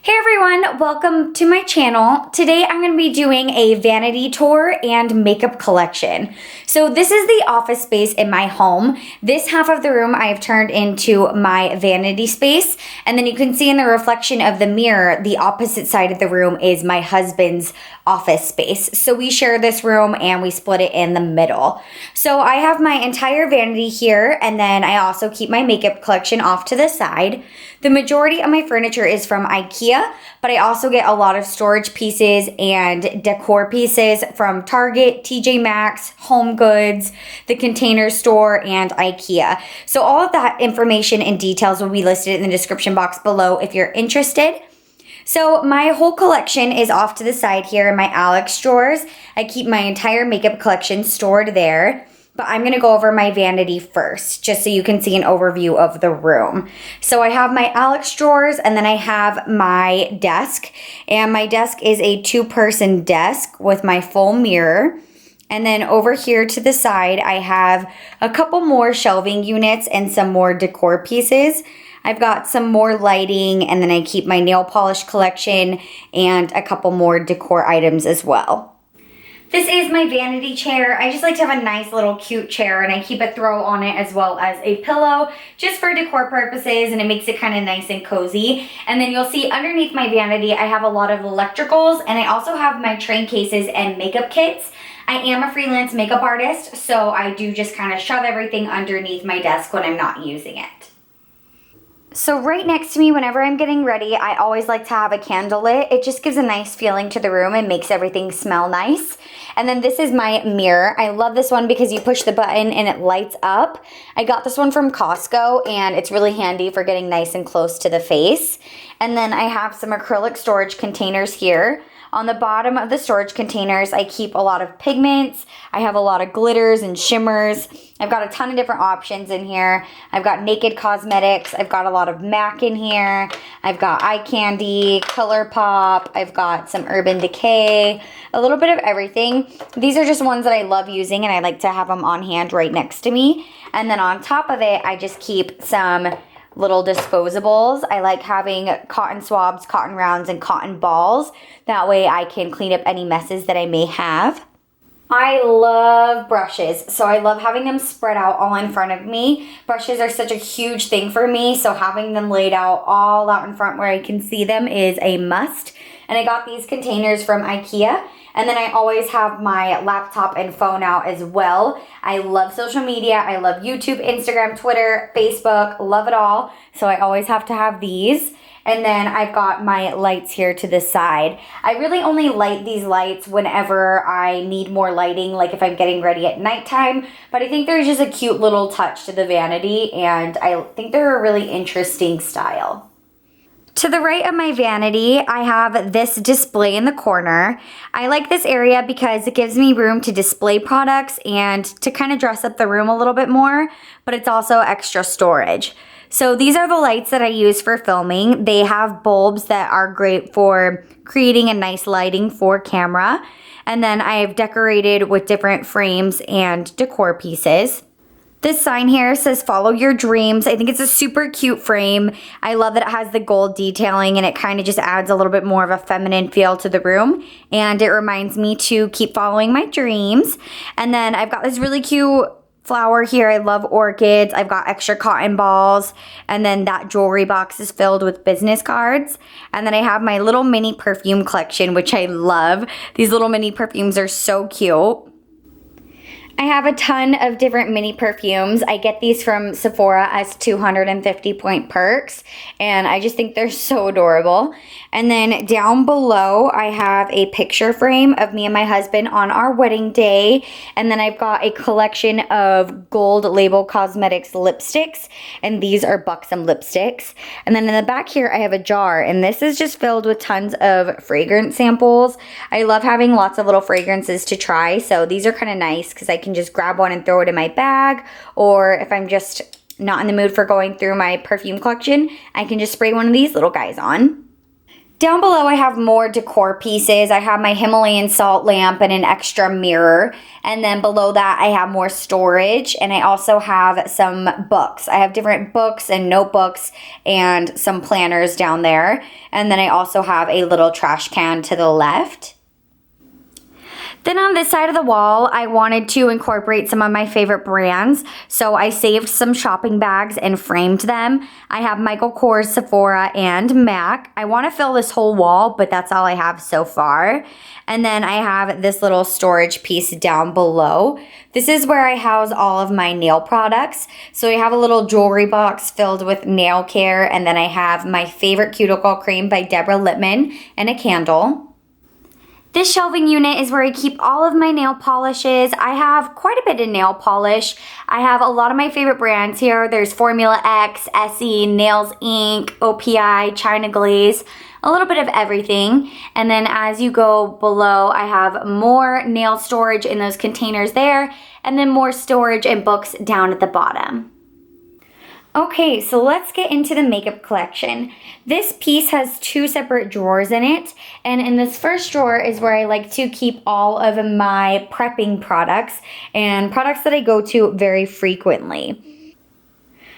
Hey everyone, welcome to my channel. Today I'm going to be doing a vanity tour and makeup collection. So this is the office space in my home. This half of the room I've turned into my vanity space, and then you can see in the reflection of the mirror, the opposite side of the room is my husband's office space. So we share this room and we split it in the middle. So I have my entire vanity here, and then I also keep my makeup collection off to the side. The majority of my furniture is from IKEA, but I also get a lot of storage pieces and decor pieces from Target, TJ Maxx, Home Goods, the Container Store, and IKEA. So all of that information and details will be listed in the description box below if you're interested. So my whole collection is off to the side here in my Alex drawers. I keep my entire makeup collection stored there. But I'm going to go over my vanity first, just so you can see an overview of the room. So I have my Alex drawers, and then I have my desk. And my desk is a two-person desk with my full mirror. And then over here to the side, I have a couple more shelving units and some more decor pieces. I've got some more lighting, and then I keep my nail polish collection and a couple more decor items as well. This is my vanity chair. I just like to have a nice little cute chair, and I keep a throw on it as well as a pillow just for decor purposes, and it makes it kind of nice and cozy. And then you'll see underneath my vanity, I have a lot of electricals, and I also have my train cases and makeup kits. I am a freelance makeup artist, so I do just kind of shove everything underneath my desk when I'm not using it. So right next to me, whenever I'm getting ready, I always like to have a candle lit. It just gives a nice feeling to the room and makes everything smell nice. And then this is my mirror. I love this one because you push the button and it lights up. I got this one from Costco, and it's really handy for getting nice and close to the face. And then I have some acrylic storage containers here. On the bottom of the storage containers, I keep a lot of pigments. I have a lot of glitters and shimmers. I've got a ton of different options in here. I've got Naked Cosmetics. I've got a lot of MACK in here. I've got eye candy, ColourPop. I've got some Urban Decay, a little bit of everything. These are just ones that I love using, and I like to have them on hand right next to me. And then on top of it, I just keep some little disposables. I like having cotton swabs, cotton rounds, and cotton balls. That way I can clean up any messes that I may have. I love brushes, so I love having them spread out all in front of me. Brushes are such a huge thing for me, so having them laid out all out in front where I can see them is a must. And I got these containers from IKEA. And then I always have my laptop and phone out as well. I love social media. I love YouTube, Instagram, Twitter, Facebook, love it all. So I always have to have these. And then I've got my lights here to the side. I really only light these lights whenever I need more lighting, like if I'm getting ready at nighttime. But I think there's just a cute little touch to the vanity, and I think they're a really interesting style. To the right of my vanity, I have this display in the corner. I like this area because it gives me room to display products and to kind of dress up the room a little bit more, but it's also extra storage. So these are the lights that I use for filming. They have bulbs that are great for creating a nice lighting for camera. And then I've decorated with different frames and decor pieces. This sign here says follow your dreams. I think it's a super cute frame. I love that it has the gold detailing, and it kind of just adds a little bit more of a feminine feel to the room. And it reminds me to keep following my dreams. And then I've got this really cute flower here. I love orchids. I've got extra cotton balls. And then that jewelry box is filled with business cards. And then I have my little mini perfume collection, which I love. These little mini perfumes are so cute. I have a ton of different mini perfumes. I get these from Sephora as 250 point perks, and I just think they're so adorable. And then down below, I have a picture frame of me and my husband on our wedding day. And then I've got a collection of gold label cosmetics lipsticks, and these are Buxom lipsticks. And then in the back here, I have a jar, and this is just filled with tons of fragrance samples. I love having lots of little fragrances to try, so these are kind of nice because I can just grab one and throw it in my bag, or if I'm just not in the mood for going through my perfume collection, I can just spray one of these little guys on. Down below, I have more decor pieces. I have my Himalayan salt lamp and an extra mirror. And then below that, I have more storage. And I also have some books. I have different books and notebooks and some planners down there. And then I also have a little trash can to the left. Then on this side of the wall, I wanted to incorporate some of my favorite brands. So I saved some shopping bags and framed them. I have Michael Kors, Sephora, and MAC. I want to fill this whole wall, but that's all I have so far. And then I have this little storage piece down below. This is where I house all of my nail products. So I have a little jewelry box filled with nail care, and then I have my favorite cuticle cream by Deborah Lippmann and a candle. This shelving unit is where I keep all of my nail polishes. I have quite a bit of nail polish. I have a lot of my favorite brands here. There's Formula X, Essie, Nails Inc., OPI, China Glaze, a little bit of everything. And then as you go below, I have more nail storage in those containers there, and then more storage and books down at the bottom. Okay, so let's get into the makeup collection. This piece has 2 separate drawers in it, and in this first drawer is where I like to keep all of my prepping products and products that I go to very frequently.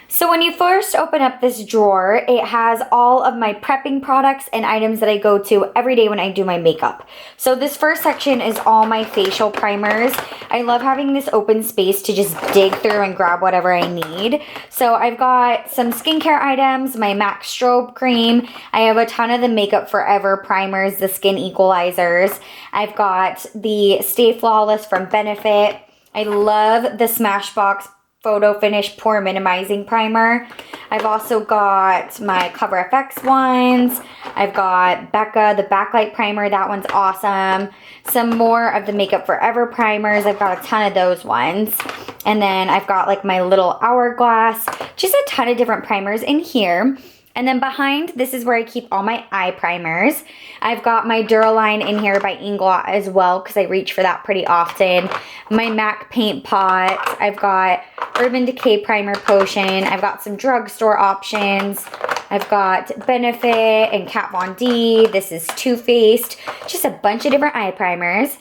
So when you first open up this drawer, it has all of my prepping products and items that I go to every day when I do my makeup. So this first section is all my facial primers. I love having this open space to just dig through and grab whatever I need. So I've got some skincare items, my Maxx strobe cream. I have a ton of the Makeup Forever primers, the skin equalizers. I've got the Stay Flawless from Benefit. I love the Smashbox Photo Finish Pore Minimizing Primer. I've also got my Cover FX ones. I've got Becca, the Backlight Primer. That one's awesome. Some more of the Makeup Forever primers. I've got a ton of those ones. And then I've got like my little Hourglass. Just a ton of different primers in here. And then behind, this is where I keep all my eye primers. I've got my Duraline in here by Inglot as well, because I reach for that pretty often. My MAC paint pot. I've got Urban Decay Primer Potion. I've got some drugstore options. I've got Benefit and Kat Von D. This is Too Faced. Just a bunch of different eye primers.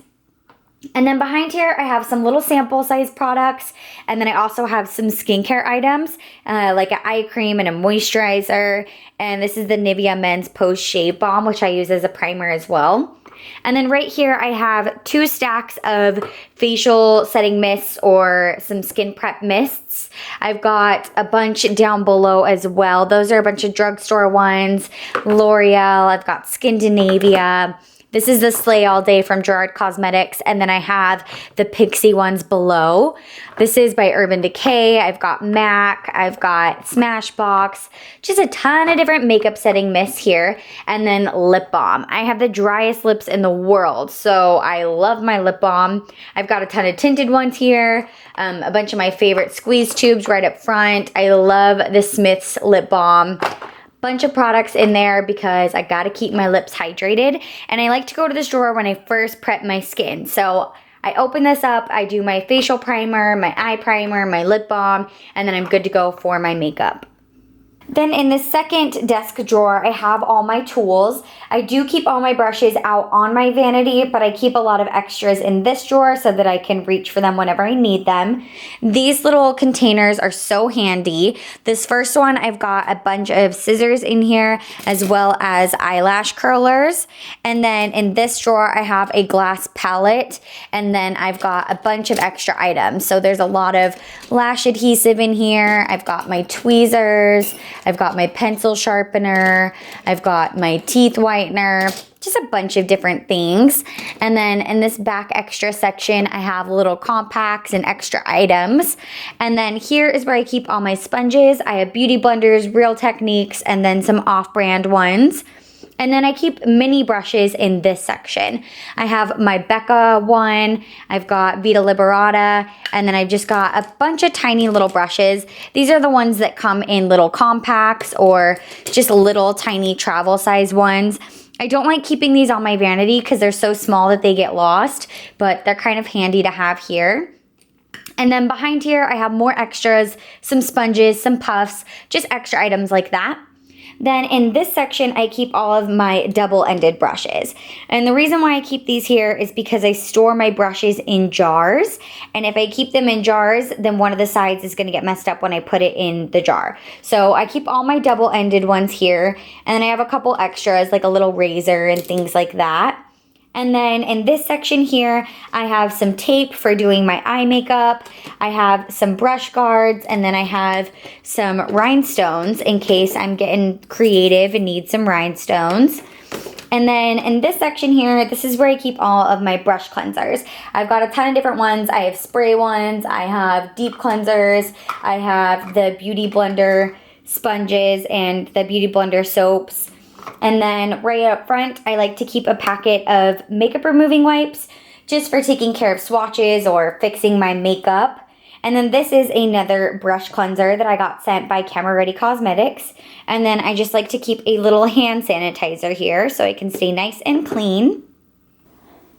And then behind here, I have some little sample size products. And then I also have some skincare items, like an eye cream and a moisturizer. And this is the Nivea Men's Post Shave Balm, which I use as a primer as well. And then right here, I have 2 stacks of facial setting mists or some skin prep mists. I've got a bunch down below as well. Those are a bunch of drugstore ones. L'Oreal, I've got Skindinavia. This is the Slay All Day from Gerard Cosmetics, and then I have the Pixie ones below. This is by Urban Decay. I've got MAC, I've got Smashbox, just a ton of different makeup setting mists here, and then lip balm. I have the driest lips in the world, so I love my lip balm. I've got a ton of tinted ones here, a bunch of my favorite squeeze tubes right up front. I love the Smith's lip balm. Bunch of products in there because I gotta keep my lips hydrated, and I like to go to this drawer when I first prep my skin. So I open this up, I do my facial primer, my eye primer, my lip balm, and then I'm good to go for my makeup. Then in the second desk drawer, I have all my tools. I do keep all my brushes out on my vanity, but I keep a lot of extras in this drawer so that I can reach for them whenever I need them. These little containers are so handy. This first one, I've got a bunch of scissors in here as well as eyelash curlers. And then in this drawer, I have a glass palette, and then I've got a bunch of extra items. So there's a lot of lash adhesive in here. I've got my tweezers. I've got my pencil sharpener, I've got my teeth whitener, just a bunch of different things. And then in this back extra section, I have little compacts and extra items. And then here is where I keep all my sponges. I have beauty blenders, Real Techniques, and then some off-brand ones. And then I keep mini brushes in this section. I have my Becca one, I've got Vita Liberata, and then I've just got a bunch of tiny little brushes. These are the ones that come in little compacts or just little tiny travel size ones. I don't like keeping these on my vanity because they're so small that they get lost, but they're kind of handy to have here. And then behind here, I have more extras, some sponges, some puffs, just extra items like that. Then in this section, I keep all of my double-ended brushes. And the reason why I keep these here is because I store my brushes in jars. And if I keep them in jars, then one of the sides is gonna get messed up when I put it in the jar. So I keep all my double-ended ones here. And then I have a couple extras, like a little razor and things like that. And then in this section here, I have some tape for doing my eye makeup. I have some brush guards, and then I have some rhinestones in case I'm getting creative and need some rhinestones. And then in this section here, this is where I keep all of my brush cleansers. I've got a ton of different ones. I have spray ones, I have deep cleansers, I have the Beauty Blender sponges and the Beauty Blender soaps. And then right up front, I like to keep a packet of makeup removing wipes just for taking care of swatches or fixing my makeup. And then this is another brush cleanser that I got sent by Camera Ready Cosmetics. And then I just like to keep a little hand sanitizer here so I can stay nice and clean.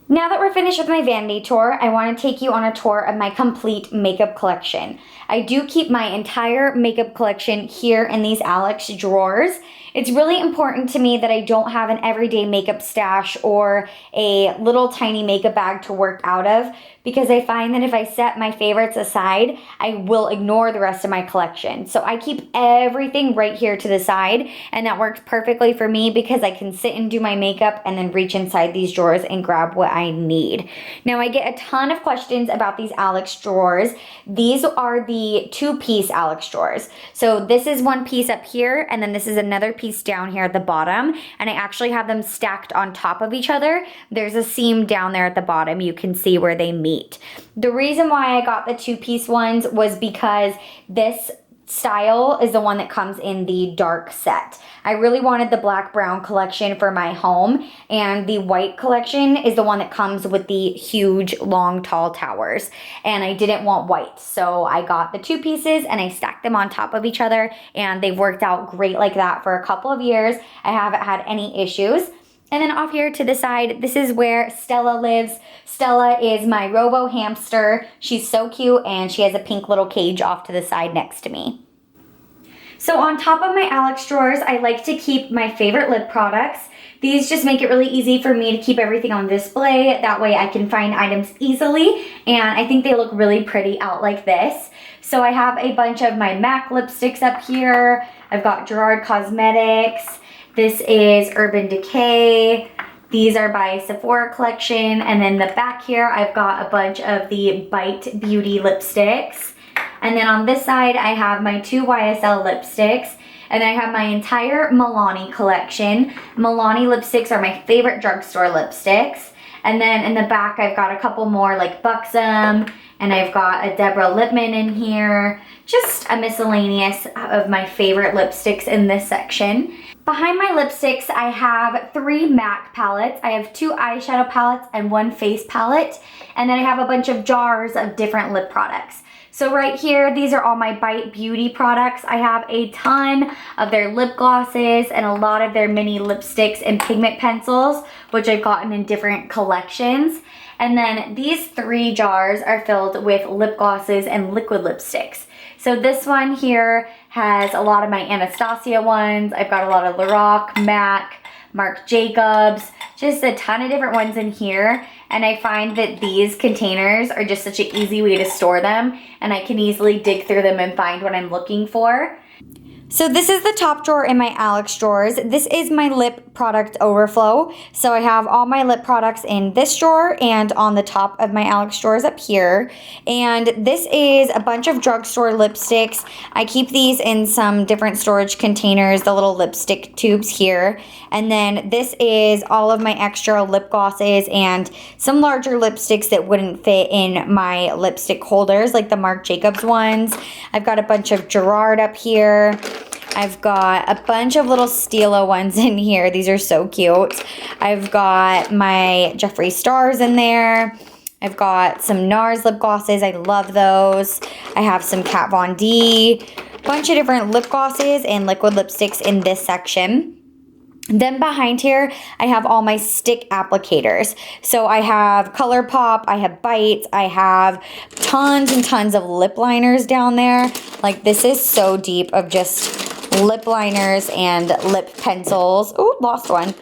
Now that we're finished with my vanity tour, I want to take you on a tour of my complete makeup collection. I do keep my entire makeup collection here in these Alex drawers. It's really important to me that I don't have an everyday makeup stash or a little tiny makeup bag to work out of, because I find that if I set my favorites aside, I will ignore the rest of my collection. So I keep everything right here to the side, and that works perfectly for me because I can sit and do my makeup and then reach inside these drawers and grab what I need. Now I get a ton of questions about these Alex drawers. These are the 2-piece Alex drawers. So this is one piece up here, and then this is another piece down here at the bottom, and I actually have them stacked on top of each other. There's a seam down there at the bottom. You can see where they meet. The reason why I got the 2-piece ones was because this style is the one that comes in the dark set. I really wanted the black brown collection for my home, and the white collection is the one that comes with the huge long tall towers, and I didn't want white, so I got the 2 pieces and I stacked them on top of each other, and they've worked out great like that for a couple of years. I haven't had any issues. And then off here to the side, this is where Stella lives. Stella is my robo hamster. She's so cute, and she has a pink little cage off to the side next to me. So on top of my Alex drawers, I like to keep my favorite lip products. These just make it really easy for me to keep everything on display. That way I can find items easily, and I think they look really pretty out like this. So I have a bunch of my MAC lipsticks up here. I've got Gerard Cosmetics. This is Urban Decay. These are by Sephora Collection. And then the back here, I've got a bunch of the Bite Beauty lipsticks. And then on this side, I have my 2 YSL lipsticks. And I have my entire Milani collection. Milani lipsticks are my favorite drugstore lipsticks. And then in the back, I've got a couple more like Buxom. And I've got a Deborah Lippmann in here. Just a miscellaneous of my favorite lipsticks in this section. Behind my lipsticks, I have 3 MAC palettes. I have 2 eyeshadow palettes and 1 face palette. And then I have a bunch of jars of different lip products. So right here, these are all my Bite Beauty products. I have a ton of their lip glosses and a lot of their mini lipsticks and pigment pencils, which I've gotten in different collections. And then these 3 jars are filled with lip glosses and liquid lipsticks. So this one here has a lot of my Anastasia ones. I've got a lot of Lorac, MAC, Marc Jacobs, just a ton of different ones in here. And I find that these containers are just such an easy way to store them, and I can easily dig through them and find what I'm looking for. So this is the top drawer in my Alex drawers. This is my lip product overflow. So I have all my lip products in this drawer and on the top of my Alex drawers up here. And this is a bunch of drugstore lipsticks. I keep these in some different storage containers, the little lipstick tubes here. And then this is all of my extra lip glosses and some larger lipsticks that wouldn't fit in my lipstick holders, like the Marc Jacobs ones. I've got a bunch of Gerard up here. I've got a bunch of little Stila ones in here. These are so cute. I've got my Jeffree Stars in there. I've got some NARS lip glosses. I love those. I have some Kat Von D. Bunch of different lip glosses and liquid lipsticks in this section. Then behind here, I have all my stick applicators. So I have ColourPop, I have Bites, I have tons and tons of lip liners down there. Like, this is so deep of just lip liners and lip pencils. Oh, lost one.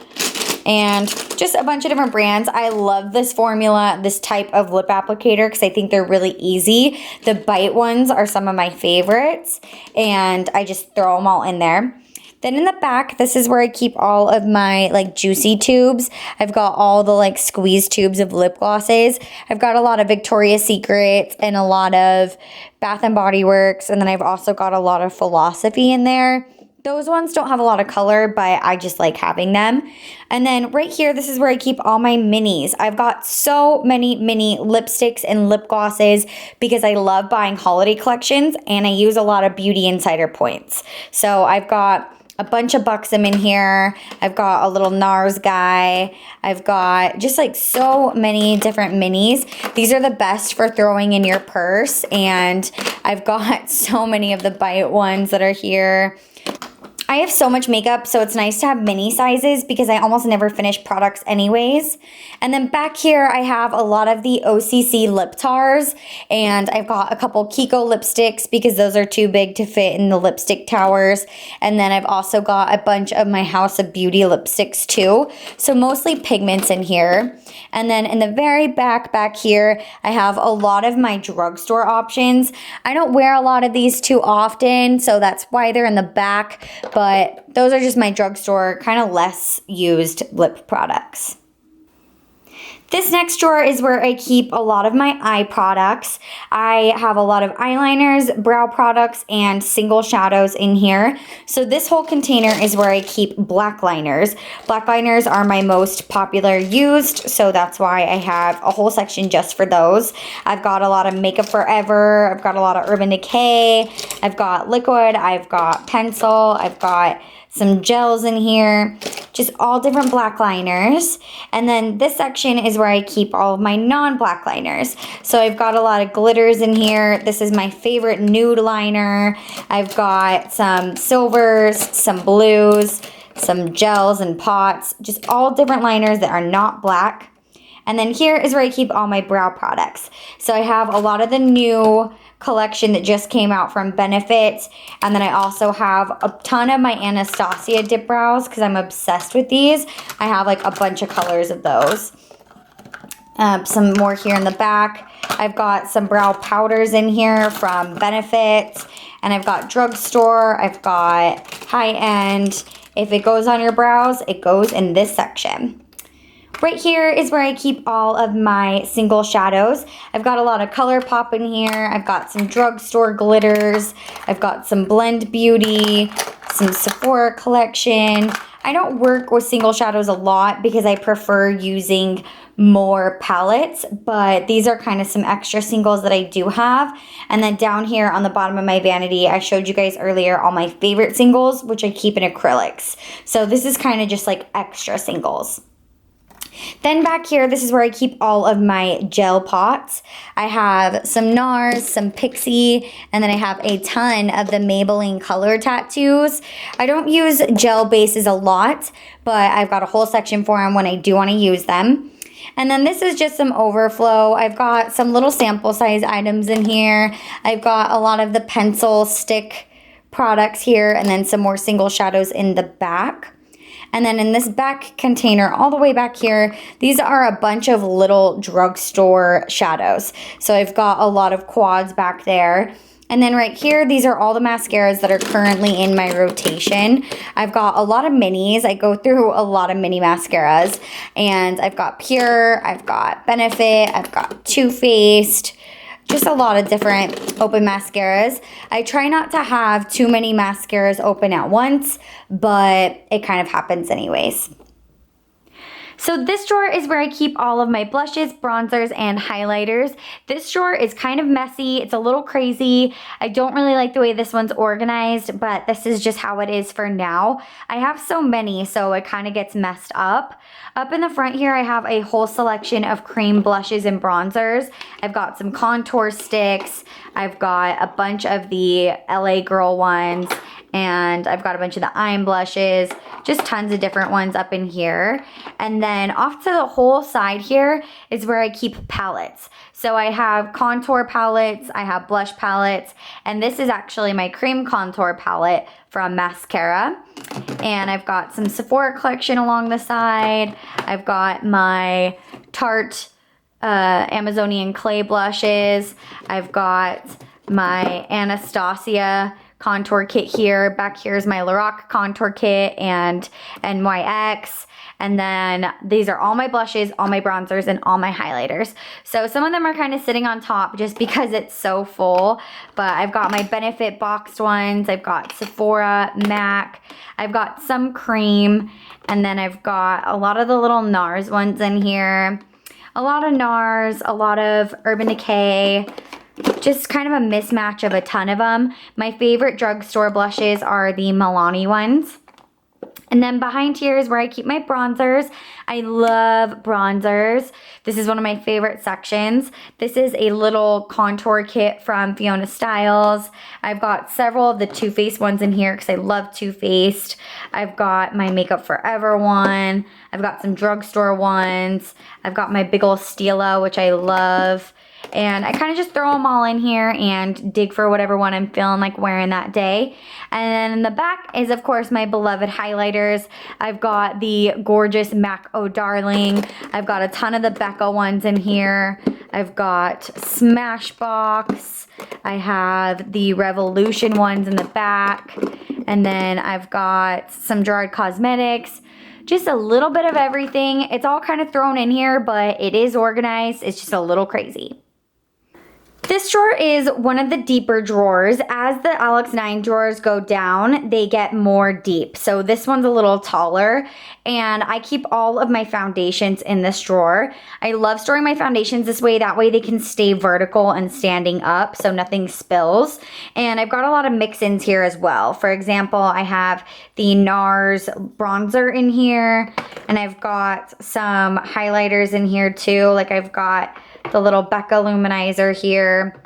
And just a bunch of different brands. I love this formula, this type of lip applicator, because I think they're really easy. The bite ones are some of my favorites, and I just throw them all in there. Then in the back, this is where I keep all of my like juicy tubes. I've got all the like squeeze tubes of lip glosses. I've got a lot of Victoria's Secrets and a lot of Bath and Body Works, and then I've also got a lot of Philosophy in there. Those ones don't have a lot of color, but I just like having them. And then right here, this is where I keep all my minis. I've got so many mini lipsticks and lip glosses because I love buying holiday collections, and I use a lot of Beauty Insider points. So I've got a bunch of Buxom in here. I've got a little NARS guy. I've got just like so many different minis. These are the best for throwing in your purse, and I've got so many of the Bite ones that are here. I have so much makeup, so it's nice to have mini sizes because I almost never finish products anyways. And then back here, I have a lot of the OCC lip tars, and I've got a couple Kiko lipsticks because those are too big to fit in the lipstick towers. And then I've also got a bunch of my House of Beauty lipsticks too. So mostly pigments in here. And then in the very back here, I have a lot of my drugstore options. I don't wear a lot of these too often, so that's why they're in the back. But those are just my drugstore, kind of less used lip products. This next drawer is where I keep a lot of my eye products. I have a lot of eyeliners, brow products, and single shadows in here. So this whole container is where I keep black liners. Black liners are my most popular used, so that's why I have a whole section just for those. I've got a lot of Makeup Forever. I've got a lot of Urban Decay. I've got liquid. I've got pencil. I've got some gels in here, just all different black liners. And then this section is where I keep all of my non-black liners. So I've got a lot of glitters in here. This is my favorite nude liner. I've got some silvers, some blues, some gels and pots, just all different liners that are not black. And then here is where I keep all my brow products. So I have a lot of the new collection that just came out from Benefit, and then I also have a ton of my Anastasia dip brows because I'm obsessed with these. I have like a bunch of colors of those. Some more here in the back. I've got some brow powders in here from Benefit, and I've got drugstore. I've got high-end. If it goes on your brows, it goes in this section. Right here is where I keep all of my single shadows. I've got a lot of ColourPop in here. I've got some drugstore glitters. I've got some Blend Beauty, some Sephora collection. I don't work with single shadows a lot because I prefer using more palettes, but these are kind of some extra singles that I do have. And then down here on the bottom of my vanity, I showed you guys earlier all my favorite singles, which I keep in acrylics. So this is kind of just like extra singles. Then back here, this is where I keep all of my gel pots. I have some NARS, some Pixie, and then I have a ton of the Maybelline Color Tattoos. I don't use gel bases a lot, but I've got a whole section for them when I do want to use them. And then this is just some overflow. I've got some little sample size items in here. I've got a lot of the pencil stick products here, and then some more single shadows in the back. And then in this back container, all the way back here, these are a bunch of little drugstore shadows. So I've got a lot of quads back there. And then right here, these are all the mascaras that are currently in my rotation. I've got a lot of minis. I go through a lot of mini mascaras. And I've got Pure, I've got Benefit, I've got Too Faced, just a lot of different open mascaras. I try not to have too many mascaras open at once, but it kind of happens anyways. So this drawer is where I keep all of my blushes, bronzers, and highlighters. This drawer is kind of messy. It's a little crazy. I don't really like the way this one's organized, but this is just how it is for now. I have so many, so it kind of gets messed up. Up in the front here, I have a whole selection of cream blushes and bronzers. I've got some contour sticks. I've got a bunch of the LA Girl ones. and I've got a bunch of the Eye blushes, just tons of different ones up in here. And then off to the whole side here is where I keep palettes. So I have contour palettes, I have blush palettes, and this is actually my cream contour palette from Mascara. And I've got some Sephora collection along the side. I've got my Tarte Amazonian clay blushes. I've got my Anastasia contour kit here. Back here is my Lorac contour kit and NYX. And then these are all my blushes, all my bronzers, and all my highlighters. So some of them are kind of sitting on top just because it's so full. But I've got my Benefit boxed ones. I've got Sephora, MAC. I've got some cream. And then I've got a lot of the little NARS ones in here. A lot of NARS, a lot of Urban Decay. Just kind of a mismatch of a ton of them. My favorite drugstore blushes are the Milani ones. And then behind here is where I keep my bronzers. I love bronzers. This is one of my favorite sections. This is a little contour kit from Fiona Styles. I've got several of the Too Faced ones in here because I love Too Faced. I've got my Makeup Forever one. I've got some drugstore ones. I've got my big ol' Stila, which I love. And I kind of just throw them all in here and dig for whatever one I'm feeling like wearing that day. And then in the back is, of course, my beloved highlighters. I've got the gorgeous MAC Oh Darling. I've got a ton of the Becca ones in here. I've got Smashbox. I have the Revolution ones in the back. And then I've got some Gerard Cosmetics. Just a little bit of everything. It's all kind of thrown in here, but it is organized. It's just a little crazy. This drawer is one of the deeper drawers. As the Alex 9 drawers go down, they get more deep. So this one's a little taller, and I keep all of my foundations in this drawer. I love storing my foundations this way. That way they can stay vertical and standing up so nothing spills. And I've got a lot of mix-ins here as well. For example, I have the NARS bronzer in here, and I've got some highlighters in here too. Like I've got the little Becca Luminizer here.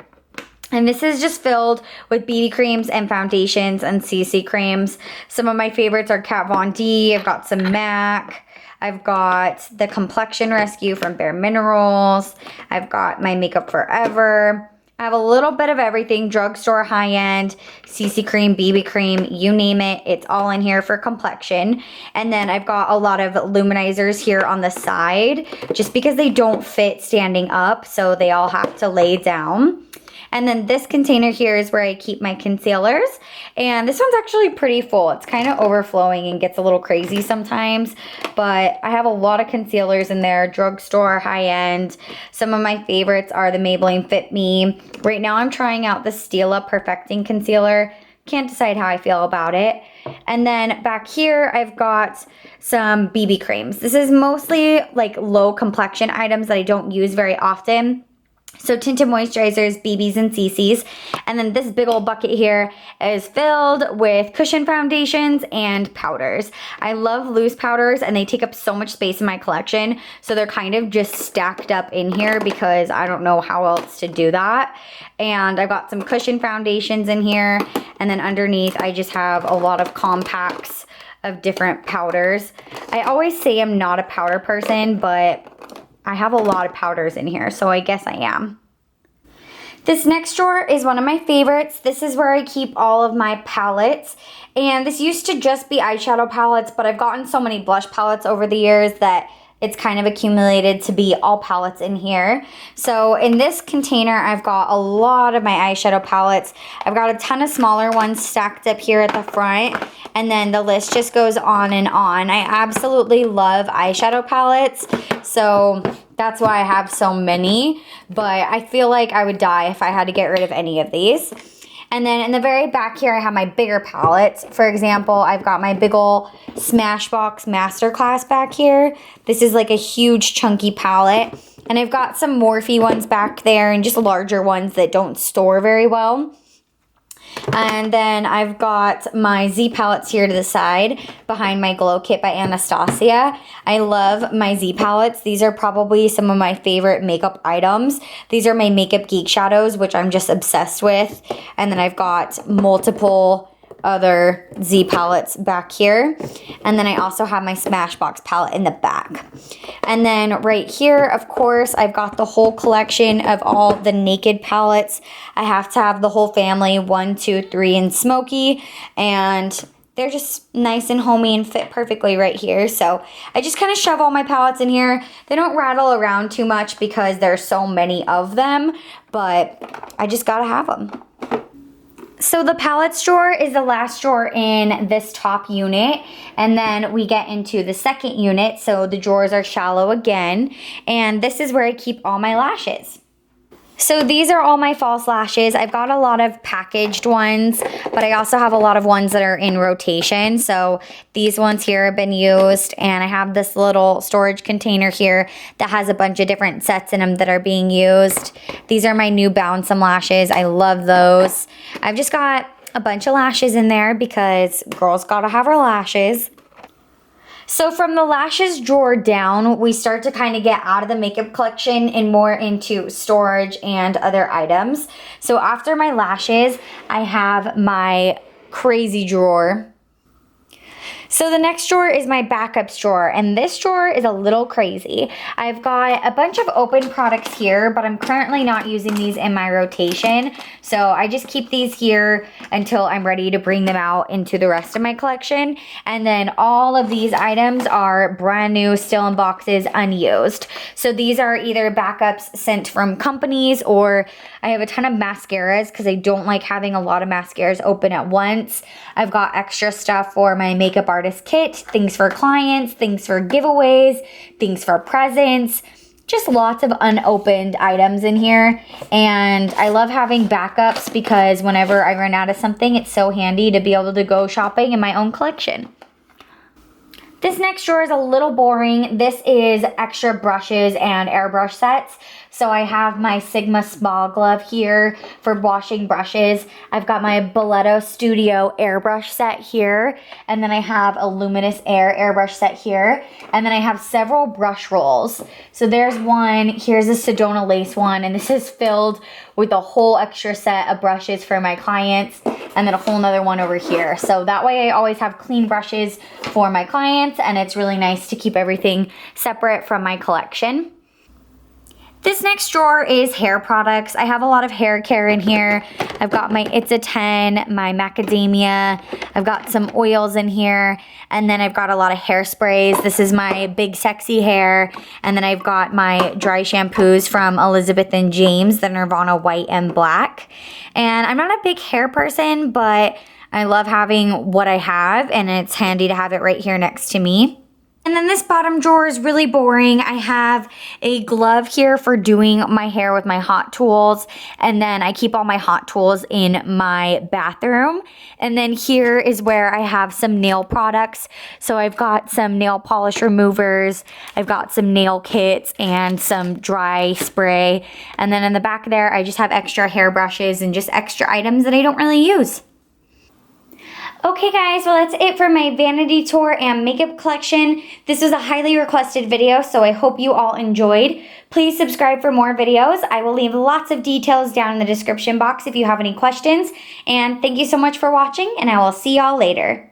And this is just filled with BB creams and foundations and CC creams. Some of my favorites are Kat Von D. I've got some MAC. I've got the Complexion Rescue from Bare Minerals. I've got my Makeup Forever. I have a little bit of everything, drugstore, high-end, CC cream, BB cream, you name it. It's all in here for complexion. And then I've got a lot of luminizers here on the side just because they don't fit standing up, so they all have to lay down. And then this container here is where I keep my concealers. And this one's actually pretty full. It's kind of overflowing and gets a little crazy sometimes. But I have a lot of concealers in there, drugstore, high-end. Some of my favorites are the Maybelline Fit Me. Right now I'm trying out the Stila Perfecting Concealer. Can't decide how I feel about it. And then back here, I've got some BB creams. This is mostly like low complexion items that I don't use very often. So tinted moisturizers, BBs, and CCs. And then this big old bucket here is filled with cushion foundations and powders. I love loose powders and they take up so much space in my collection. So they're kind of just stacked up in here because I don't know how else to do that. And I've got some cushion foundations in here. And then underneath I just have a lot of compacts of different powders. I always say I'm not a powder person, but I have a lot of powders in here, so I guess I am. This next drawer is one of my favorites. This is where I keep all of my palettes. And this used to just be eyeshadow palettes, but I've gotten so many blush palettes over the years that it's kind of accumulated to be all palettes in here. So in this container, I've got a lot of my eyeshadow palettes. I've got a ton of smaller ones stacked up here at the front. And then the list just goes on and on. I absolutely love eyeshadow palettes. So that's why I have so many. But I feel like I would die if I had to get rid of any of these. And then in the very back here, I have my bigger palettes. For example, I've got my big ol' Smashbox Masterclass back here. This is like a huge chunky palette. And I've got some Morphe ones back there and just larger ones that don't store very well. And then I've got my Z palettes here to the side behind my Glow Kit by Anastasia. I love my Z palettes. These are probably some of my favorite makeup items. These are my Makeup Geek shadows, which I'm just obsessed with. And then I've got multiple other Z palettes back here. And then I also have my Smashbox palette in the back. And then right here, of course, I've got the whole collection of all the Naked palettes. I have to have the whole family, 1, 2, 3, and Smoky. And they're just nice and homey and fit perfectly right here. So I just kind of shove all my palettes in here. They don't rattle around too much because there's so many of them, but I just gotta have them. So the palettes drawer is the last drawer in this top unit, and then we get into the second unit, so the drawers are shallow again, and this is where I keep all my lashes. So these are all my false lashes. I've got a lot of packaged ones, but I also have a lot of ones that are in rotation. So these ones here have been used, and I have this little storage container here that has a bunch of different sets in them that are being used. These are my new Bound Some lashes. I love those. I've just got a bunch of lashes in there because girls gotta have her lashes. So from the lashes drawer down, we start to kind of get out of the makeup collection and more into storage and other items. So after my lashes, I have my crazy drawer. So the next drawer is my backups drawer, and this drawer is a little crazy. I've got a bunch of open products here, but I'm currently not using these in my rotation. So I just keep these here until I'm ready to bring them out into the rest of my collection. And then all of these items are brand new, still in boxes, unused. So these are either backups sent from companies, or I have a ton of mascaras because I don't like having a lot of mascaras open at once. I've got extra stuff for my makeup artist kit, things for clients, things for giveaways, things for presents, just lots of unopened items in here. And I love having backups because whenever I run out of something, it's so handy to be able to go shopping in my own collection. This next drawer is a little boring. This is extra brushes and airbrush sets. So I have my Sigma Spa glove here for washing brushes. I've got my Boleto Studio airbrush set here. And then I have a Luminous Air airbrush set here. And then I have several brush rolls. So there's one, here's a Sedona lace one, and this is filled with a whole extra set of brushes for my clients, and then a whole nother one over here. So that way I always have clean brushes for my clients, and it's really nice to keep everything separate from my collection. This next drawer is hair products. I have a lot of hair care in here. I've got my It's a 10, my macadamia. I've got some oils in here. And then I've got a lot of hairsprays. This is my Big Sexy Hair. And then I've got my dry shampoos from Elizabeth and James, the Nirvana White and Black. And I'm not a big hair person, but I love having what I have, and it's handy to have it right here next to me. And then this bottom drawer is really boring. I have a glove here for doing my hair with my hot tools. And then I keep all my hot tools in my bathroom. And then here is where I have some nail products. So I've got some nail polish removers. I've got some nail kits and some dry spray. And then in the back there, I just have extra hair brushes and just extra items that I don't really use. Okay guys, well that's it for my vanity tour and makeup collection. This was a highly requested video, so I hope you all enjoyed. Please subscribe for more videos. I will leave lots of details down in the description box if you have any questions. And thank you so much for watching, and I will see y'all later.